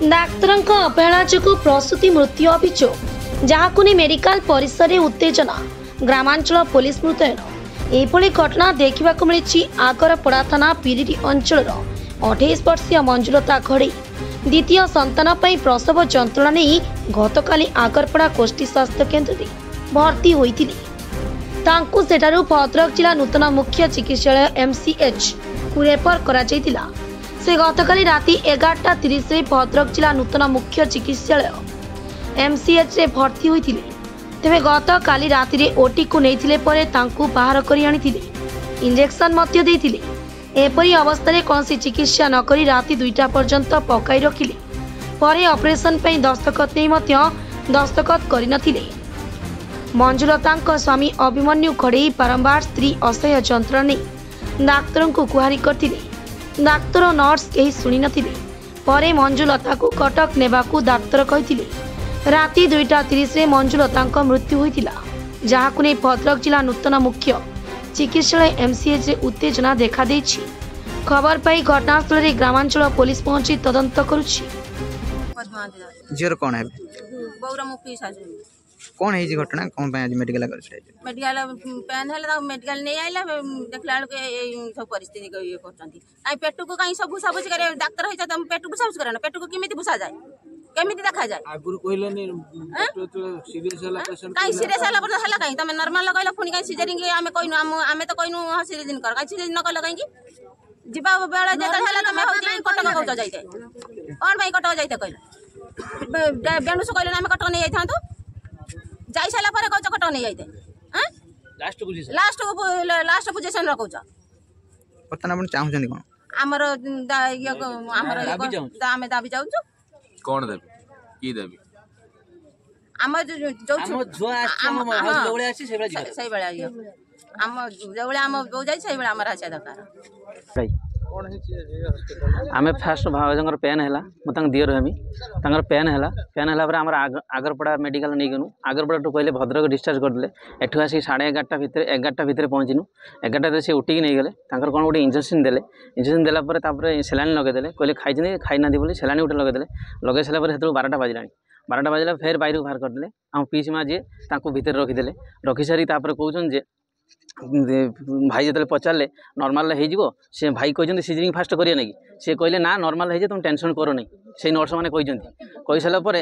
डाक्तरଙ୍କ अवहेला जो प्रसूति मृत्यु अभियोग जहां नहीं मेडिकल परिसर में उत्तेजना ग्रामांचल पुलिस मुतयन एभली घटना देखा मिली आगरपड़ा थाना पिरिरी अंचल 28 वर्षीय मंजुलता घड़े द्वितीय संतान प्रसव जंत्रणा नहीं गतकाली आगरपड़ा गोष्ठी स्वास्थ्य केन्द्र में भर्ती होती सेठारु भद्रक जिला नूतन मुख्य चिकित्सालय MCH को रेफर करा से गतकाली राति 11:30 रे भद्रक जिला नूतन मुख्य चिकित्सालय MCH रे भर्ती होती तेरे गतकाली राति रे ओटी को नहीं बाहर कर इंजेक्शन एपरी अवस्था कौन चिकित्सा नक राति 2टा पर्यंत पकाई रखिले परे ऑपरेशन पे दस्तखत नहीं दस्तखत कर मंजुलता स्वामी अभिमन्यु घड़े बारंबार स्त्री असह्य जंत्रणा नहीं डाक्तर को गुहारी करते डाक्तर नर्स कहीं शुणी नथिले परे मंजुलता को कटक नेबाकू डाक्तर कहिथिले राति 2:30 रे मंजुलता मृत्यु होइतिला जहाकु नै भद्रक जिला नूतन मुख्य चिकित्सालय MCH रे उत्तेजना देखा देछि। खबर पाई घटनास्थल रे ग्रामांचल पुलिस पहुंची तदंत करुछि। जीर कोन है बौरा मुखी साजू कौन है घटना कौन आज मेडिकल मेडिकल पेन है मेडिकल नहीं आइला देखला के सब परिस्थिति ये करछंती आई पेट को कहीं सब भुसा भुसी करे डाक्टर है तुम पेट को भुसा करे ना पेट को किमिति भुसा जाए केमिति देखा जाए आगुर कहले सीरियस हला पेशेंट काई सीरियस हला पर हला काई तमे नॉर्मल कहला फुनी काई सिजरिंग आमे कहनु आमे तो कहनु सिजरिंग कर काई सिजरिंग न कहला काई जिबा बेला जेता हला तमे होती कटक कहौ जाइते कोन भाई कटक जाइते कहला बेणुस कहले आमे कटक नहीं जाइथांतो जाई साला पर कहछ कटक नहीं जाइते हैं लास्ट पोजीशन रखौछ पता अपन चाहू जंदी कोन हमर आमे दाबी जाउछु कोन देबी की देबी हमर जो जो हम जवळे आसी सही बेला हम जवळे हम बो जाई सही बेला हमर आछा दरकार आमे फास्ट भाजंगर पेन हैला मतांग दियर हमी तांगर पेन हैला पर हमर आगरपड़ा मेडिकल नै गनु आगरपड़ा टू कहले भद्रक डिस्चार्ज कर देले एठु आसी 11:30 भितर पहुंचिनु 11:00 से उठी नहीं गले तांकर कोन गोटे इंजेक्शन देला पर तापर सेलाइन लगे देले कहले खाइ खाइ ना दी बोली सेलाइन उठे लगे साला पर हेतु 12टा बाजिला फेर बाहर बाहर कर देले हम पीस मा जे तांको भीतर रखी सारी तापर कहउछन जे भाई जो पचारे नॉर्मल से भाई कहते सीजरिंग फास्ट करिए ना कि सी कहले ना नॉर्मल है तुम टेंशन करो नहीं से नर्स मैंने कही सारापर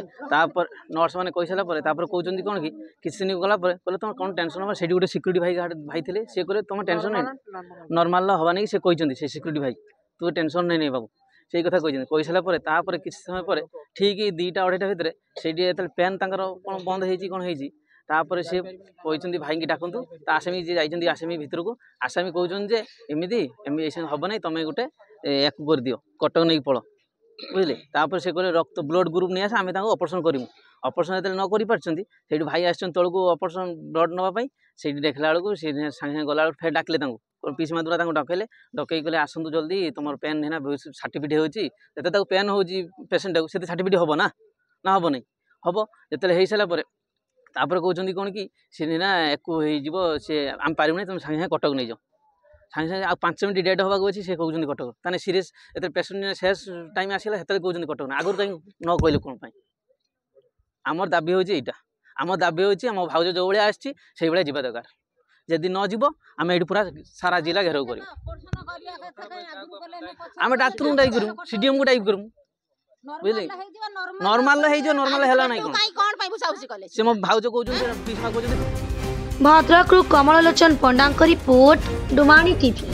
नर्स मैंने कही सारापर कहते कौन कि किसी दिन गला कहले तुम कौन टेंशन हम से गोटे सिक्यूरीटी भाई थे सी कहे तुम टेंशन नहीं नॉर्मल हवा नहीं से कहते से सिक्यूरीटी भाई तू टेंशन नहीं नहीं बाबू से कथा कही सारापर किसी समय पर ठीक 2टा 2:30 भितर से पेन कौन बंद हो तापर से कहते भाई की डाकतु आसामी जी जाइए आसामी भितर को आसामी कहते एमती हम ना तुम गोटे या कर दियो कटक नहीं पड़ बुझे तापर से कहले रक्त ब्लड ग्रुप नहीं आस आम ऑपरेशन करूँ ऑपरेशन जो न कर भाई आसन तौक ऑपरेशन ब्लड नापी से देखला बेलू से सागे गला फेर डाकिले पीस मादुरा डकैले डकई कहले आसतु जल्दी तुम पेन है ना सर्टिफिकेट होते पेन हो पेसेंट को सर्टिफिकेट हम ना हम नहीं हम जो हो सारापर तापर कहते कौन कि सी ना एक सी आम पारूना तुम सागे कटक नहीं जाओ सागे आ 5 मिनट डेट होगा अच्छी से कहते कटक ताने सीरीयस ये पेसेंट शेष टाइम आसला से कहते कटक ना आगुरी कहीं न कहले कौन आमर दाबी हो आम दाबी होम भाज जो भाया आसी जा दरकार जदि न जीव आम ये पूरा सारा जिला घेराव कर आम डाक्तर टाइप करूँ CDM को टाइप करूँ बुझे नॉर्मल है ना कौन से मो भाउज कहउछ भद्रक कमल लोचन पंडा रिपोर्ट डुमाणी टीवी।